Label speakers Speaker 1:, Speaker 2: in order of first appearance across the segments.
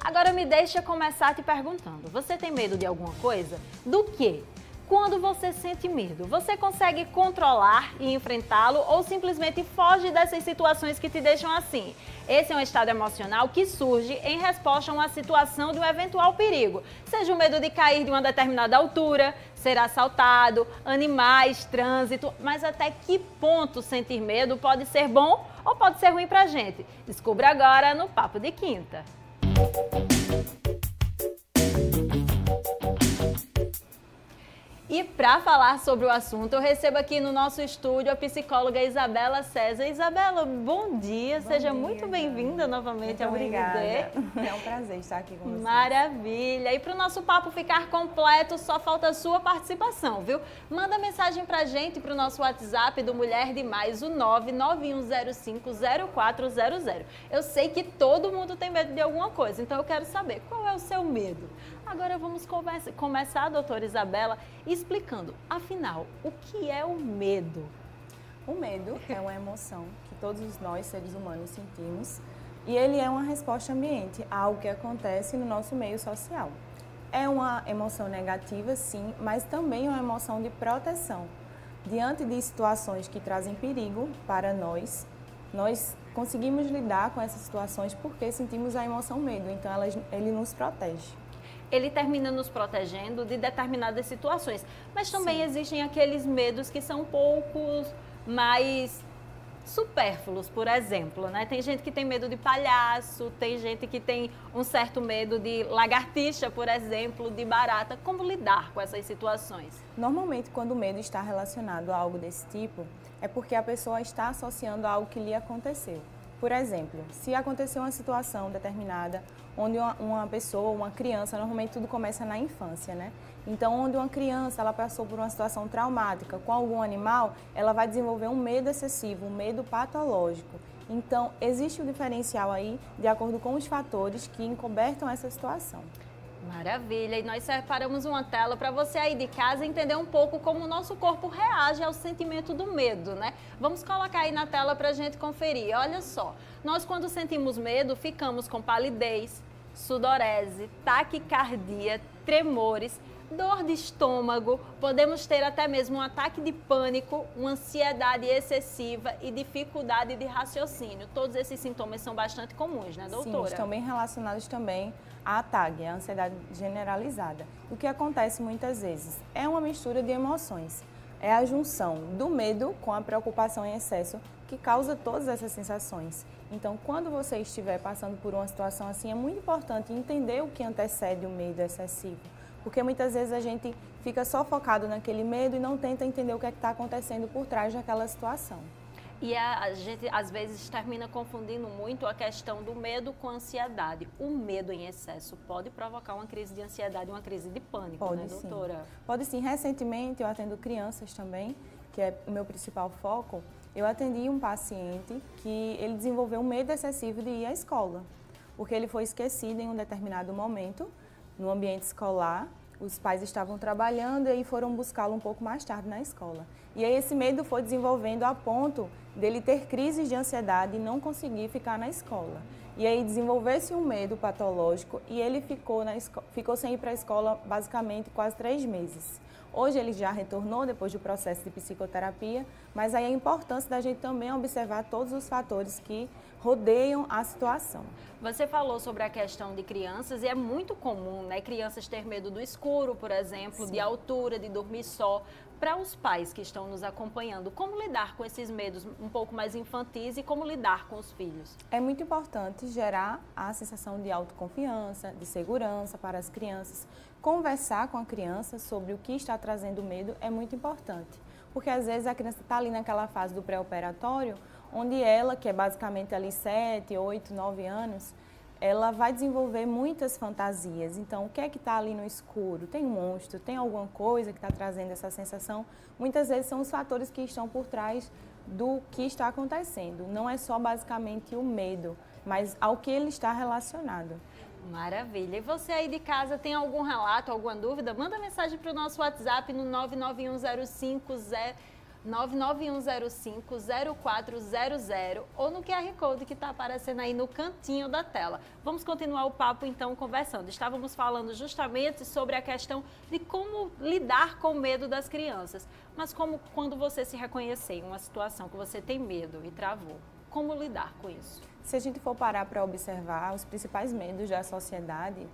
Speaker 1: Agora me deixa começar te perguntando, você tem medo de alguma coisa? Do quê? Quando você sente medo, você consegue controlar e enfrentá-lo ou simplesmente foge dessas situações que te deixam assim? Esse é um estado emocional que surge em resposta a uma situação de um eventual perigo, seja o medo de cair de uma determinada altura, ser assaltado, animais, trânsito, mas até que ponto sentir medo pode ser bom ou pode ser ruim pra gente? Descubra agora no Papo de Quinta. E para falar sobre o assunto, eu recebo aqui no nosso estúdio a psicóloga Isabela César. Isabela, bom dia, seja muito bem-vinda novamente ao
Speaker 2: Obrigada.
Speaker 1: MD.
Speaker 2: É um prazer estar aqui com você.
Speaker 1: Maravilha! E para o nosso papo ficar completo, só falta a sua participação, viu? Manda mensagem para a gente, para o nosso WhatsApp do Mulher de Mais, o 991050400. Eu sei que todo mundo tem medo de alguma coisa, então eu quero saber qual é o seu medo. Agora vamos começar, doutora Isabela, explicando, afinal, o que é o medo?
Speaker 2: O medo é uma emoção que todos nós, seres humanos, sentimos e ele é uma resposta ambiente a algo que acontece no nosso meio social. É uma emoção negativa, sim, mas também é uma emoção de proteção. Diante de situações que trazem perigo para nós conseguimos lidar com essas situações porque sentimos a emoção medo, então ele nos protege.
Speaker 1: Ele termina nos protegendo de determinadas situações, mas também
Speaker 2: Sim.
Speaker 1: existem aqueles medos que são um pouco mais supérfluos, por exemplo, né? Tem gente que tem medo de palhaço, tem gente que tem um certo medo de lagartixa, por exemplo, de barata. Como lidar com essas situações?
Speaker 2: Normalmente, quando o medo está relacionado a algo desse tipo, é porque a pessoa está associando a algo que lhe aconteceu. Por exemplo, se aconteceu uma situação determinada, onde uma pessoa, uma criança, normalmente tudo começa na infância, né? Então, onde uma criança ela passou por uma situação traumática com algum animal, ela vai desenvolver um medo excessivo, um medo patológico. Então, existe um diferencial aí, de acordo com os fatores que encobertam essa situação.
Speaker 1: Maravilha! E nós separamos uma tela para você aí de casa entender um pouco como o nosso corpo reage ao sentimento do medo, né? Vamos colocar aí na tela para a gente conferir. Olha só, nós quando sentimos medo ficamos com palidez, sudorese, taquicardia, tremores, dor de estômago, podemos ter até mesmo um ataque de pânico, uma ansiedade excessiva e dificuldade de raciocínio. Todos esses sintomas são bastante comuns, né, doutora?
Speaker 2: Sim, estão bem relacionados também à TAG, a ansiedade generalizada. O que acontece muitas vezes é uma mistura de emoções. É a junção do medo com a preocupação em excesso que causa todas essas sensações. Então, quando você estiver passando por uma situação assim, é muito importante entender o que antecede o medo excessivo. Porque muitas vezes a gente fica só focado naquele medo e não tenta entender o que é que está acontecendo por trás daquela situação.
Speaker 1: E a gente, às vezes, termina confundindo muito a questão do medo com a ansiedade. O medo em excesso pode provocar uma crise de ansiedade, uma crise de pânico,
Speaker 2: Pode,
Speaker 1: né,
Speaker 2: sim.
Speaker 1: doutora?
Speaker 2: Pode sim. Recentemente, eu atendo crianças também, que é o meu principal foco. Eu atendi um paciente que ele desenvolveu um medo excessivo de ir à escola, porque ele foi esquecido em um determinado momento, no ambiente escolar. Os pais estavam trabalhando e aí foram buscá-lo um pouco mais tarde na escola. E aí esse medo foi desenvolvendo a ponto dele ter crises de ansiedade e não conseguir ficar na escola. E aí desenvolveu-se um medo patológico e ele ficou sem ir para a escola basicamente quase 3 meses. Hoje ele já retornou depois do processo de psicoterapia, mas aí a importância da gente também observar todos os fatores que rodeiam a situação.
Speaker 1: Você falou sobre a questão de crianças e é muito comum, né? Crianças ter medo do escuro, por exemplo,
Speaker 2: Sim.
Speaker 1: de altura, de dormir só. Para os pais que estão nos acompanhando, como lidar com esses medos um pouco mais infantis e como lidar com os filhos?
Speaker 2: É muito importante gerar a sensação de autoconfiança, de segurança para as crianças. Conversar com a criança sobre o que está trazendo medo é muito importante, porque às vezes a criança está ali naquela fase do pré-operatório, onde ela, que é basicamente ali 7, 8, 9 anos, ela vai desenvolver muitas fantasias. Então, o que é que está ali no escuro? Tem um monstro? Tem alguma coisa que está trazendo essa sensação? Muitas vezes são os fatores que estão por trás do que está acontecendo. Não é só basicamente o medo, mas ao que ele está relacionado.
Speaker 1: Maravilha. E você aí de casa tem algum relato, alguma dúvida? Manda mensagem para o nosso WhatsApp no 99105 991050400 ou no QR Code que está aparecendo aí no cantinho da tela. Vamos continuar o papo então conversando. Estávamos falando justamente sobre a questão de como lidar com o medo das crianças. Mas como quando você se reconhecer em uma situação que você tem medo e travou, como lidar com isso?
Speaker 2: Se a gente for parar para observar os principais medos da sociedade,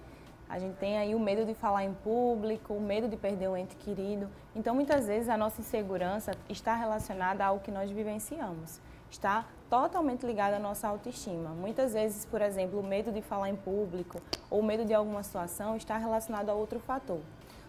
Speaker 2: a gente tem aí o medo de falar em público, o medo de perder um ente querido. Então, muitas vezes, a nossa insegurança está relacionada ao que nós vivenciamos. Está totalmente ligada à nossa autoestima. Muitas vezes, por exemplo, o medo de falar em público ou o medo de alguma situação está relacionado a outro fator.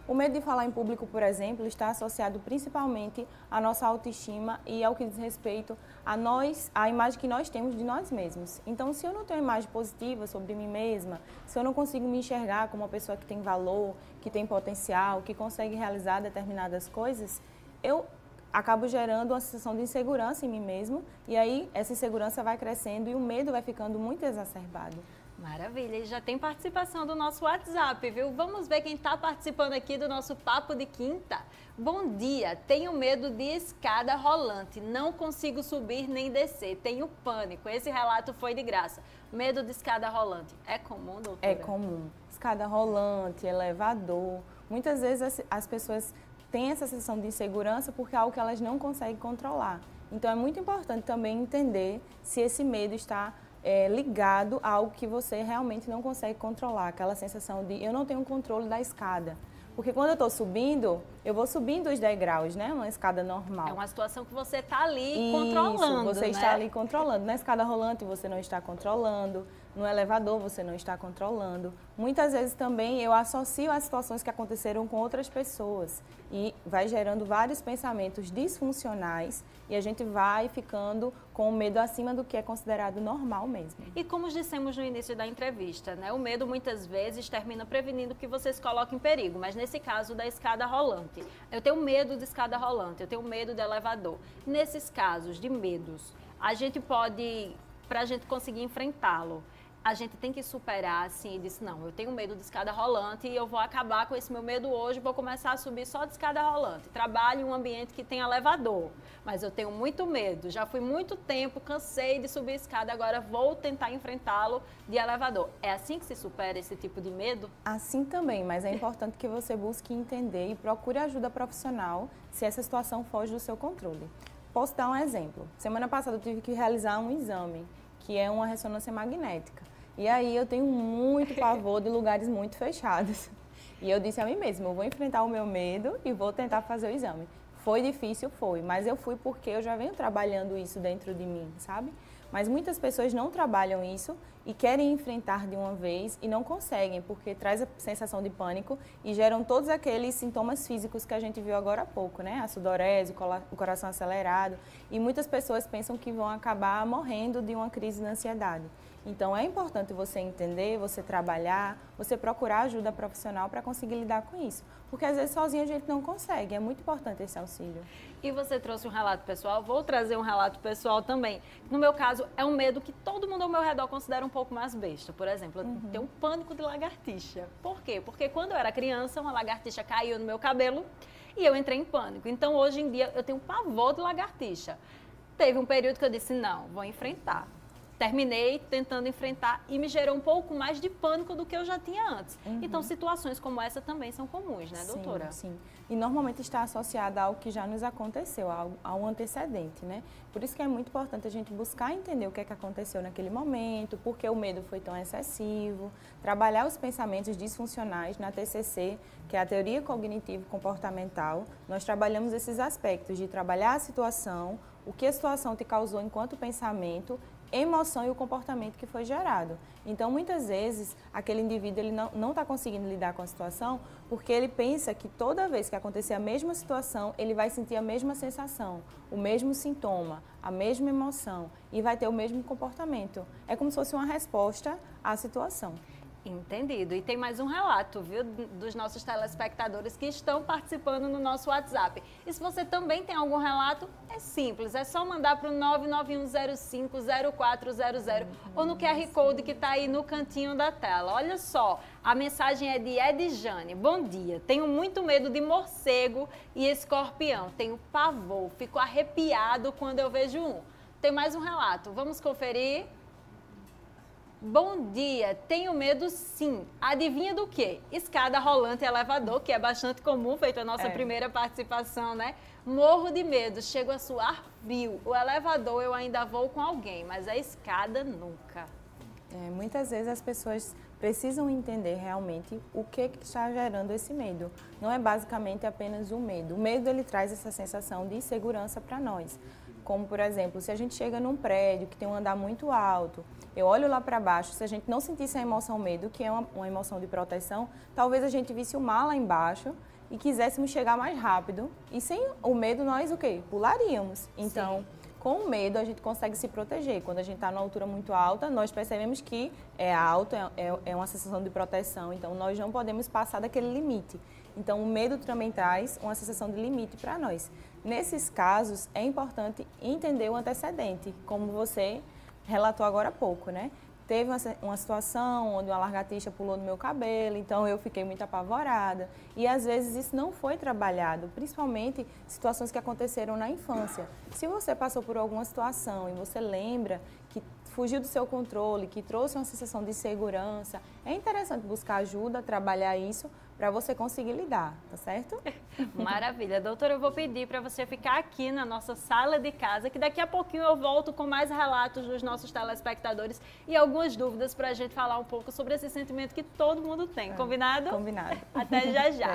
Speaker 2: O medo de falar em público, por exemplo, está associado principalmente à nossa autoestima e ao que diz respeito a nós, a imagem que nós temos de nós mesmos. Então, se eu não tenho uma imagem positiva sobre mim mesma, se eu não consigo me enxergar como uma pessoa que tem valor, que tem potencial, que consegue realizar determinadas coisas, eu acabo gerando uma sensação de insegurança em mim mesmo e aí essa insegurança vai crescendo e o medo vai ficando muito exacerbado.
Speaker 1: Maravilha, e já tem participação do nosso WhatsApp, viu? Vamos ver quem está participando aqui do nosso Papo de Quinta. Bom dia, tenho medo de escada rolante, não consigo subir nem descer, tenho pânico. Esse relato foi de graça. Medo de escada rolante, é comum, doutora?
Speaker 2: É comum. Escada rolante, elevador. Muitas vezes as pessoas têm essa sensação de insegurança porque é algo que elas não conseguem controlar. Então é muito importante também entender se esse medo está ligado a algo que você realmente não consegue controlar, aquela sensação de eu não tenho controle da escada. Porque quando eu estou subindo, eu vou subindo os degraus, né? Uma escada normal.
Speaker 1: É uma situação que você está ali controlando,
Speaker 2: você está ali controlando. Na escada rolante você não está controlando, no elevador você não está controlando. Muitas vezes também eu associo as situações que aconteceram com outras pessoas e vai gerando vários pensamentos disfuncionais e a gente vai ficando com o medo acima do que é considerado normal mesmo.
Speaker 1: E como dissemos no início da entrevista, né? O medo muitas vezes termina prevenindo que você se coloque em perigo, mas nesse caso da escada rolante. Eu tenho medo de escada rolante, eu tenho medo de elevador. Nesses casos de medos, a gente pode, para a gente conseguir enfrentá-lo, a gente tem que superar assim e dizer, não, eu tenho medo de escada rolante e eu vou acabar com esse meu medo hoje, vou começar a subir só de escada rolante. Trabalho em um ambiente que tem elevador, mas eu tenho muito medo, já fui muito tempo, cansei de subir escada, agora vou tentar enfrentá-lo de elevador. É assim que se supera esse tipo de medo?
Speaker 2: Assim também, mas é importante que você busque entender e procure ajuda profissional se essa situação foge do seu controle. Posso dar um exemplo. Semana passada eu tive que realizar um exame, que é uma ressonância magnética. E aí eu tenho muito pavor de lugares muito fechados. E eu disse a mim mesma, eu vou enfrentar o meu medo e vou tentar fazer o exame. Foi difícil, foi, mas eu fui porque eu já venho trabalhando isso dentro de mim, sabe? Mas muitas pessoas não trabalham isso e querem enfrentar de uma vez e não conseguem, porque traz a sensação de pânico e geram todos aqueles sintomas físicos que a gente viu agora há pouco, né? A sudorese, o coração acelerado. E muitas pessoas pensam que vão acabar morrendo de uma crise de ansiedade. Então, é importante você entender, você trabalhar, você procurar ajuda profissional para conseguir lidar com isso. Porque, às vezes, sozinho a gente não consegue. É muito importante esse auxílio.
Speaker 1: E você trouxe um relato pessoal, vou trazer um relato pessoal também. No meu caso, é um medo que todo mundo ao meu redor considera um pouco mais besta. Por exemplo, eu tenho um pânico de lagartixa. Por quê? Porque quando eu era criança, uma lagartixa caiu no meu cabelo e eu entrei em pânico. Então, hoje em dia, eu tenho pavor de lagartixa. Teve um período que eu disse, não, vou enfrentar. Terminei tentando enfrentar e me gerou um pouco mais de pânico do que eu já tinha antes. Então, situações como essa também são comuns, né, doutora?
Speaker 2: Sim. E normalmente está associada a algo que já nos aconteceu, a um antecedente, né? Por isso que é muito importante a gente buscar entender o que é que aconteceu naquele momento, por que o medo foi tão excessivo, trabalhar os pensamentos disfuncionais na TCC, que é a Teoria Cognitivo-Comportamental. Nós trabalhamos esses aspectos de trabalhar a situação, o que a situação te causou enquanto pensamento, emoção e o comportamento que foi gerado. Então, muitas vezes, aquele indivíduo ele não está conseguindo lidar com a situação porque ele pensa que toda vez que acontecer a mesma situação, ele vai sentir a mesma sensação, o mesmo sintoma, a mesma emoção e vai ter o mesmo comportamento. É como se fosse uma resposta à situação.
Speaker 1: Entendido. E tem mais um relato, viu, dos nossos telespectadores que estão participando no nosso WhatsApp. E se você também tem algum relato, é simples, é só mandar para o 991050400 ou no QR Code que está aí no cantinho da tela. Olha só, a mensagem é de Edjane. Bom dia, tenho muito medo de morcego e escorpião, tenho pavor, fico arrepiado quando eu vejo um. Tem mais um relato, vamos conferir? Bom dia, tenho medo sim. Adivinha do quê? Escada rolante e elevador, que é bastante comum, feito a nossa primeira participação, né? Morro de medo, chego a suar frio. O elevador eu ainda vou com alguém, mas a escada nunca.
Speaker 2: Muitas vezes as pessoas precisam entender realmente o que está gerando esse medo. Não é basicamente apenas o medo. O medo ele traz essa sensação de insegurança para nós. Como, por exemplo, se a gente chega num prédio que tem um andar muito alto, eu olho lá para baixo, se a gente não sentisse a emoção medo, que é uma emoção de proteção, talvez a gente visse o mar lá embaixo e quiséssemos chegar mais rápido. E sem o medo, nós o quê? Pularíamos. Então, com o medo, a gente consegue se proteger. Quando a gente está numa altura muito alta, nós percebemos que é alto, é uma sensação de proteção. Então, nós não podemos passar daquele limite. Então, o medo também traz uma sensação de limite para nós. Nesses casos, é importante entender o antecedente, como você relatou agora há pouco, né? Teve uma situação onde uma lagartixa pulou no meu cabelo, então eu fiquei muito apavorada. E às vezes isso não foi trabalhado, principalmente situações que aconteceram na infância. Se você passou por alguma situação e você lembra que fugiu do seu controle, que trouxe uma sensação de insegurança, é interessante buscar ajuda, trabalhar isso para você conseguir lidar, tá certo?
Speaker 1: Maravilha. Doutora, eu vou pedir para você ficar aqui na nossa sala de casa, que daqui a pouquinho eu volto com mais relatos dos nossos telespectadores e algumas dúvidas para a gente falar um pouco sobre esse sentimento que todo mundo tem. Combinado?
Speaker 2: Combinado.
Speaker 1: Até já já.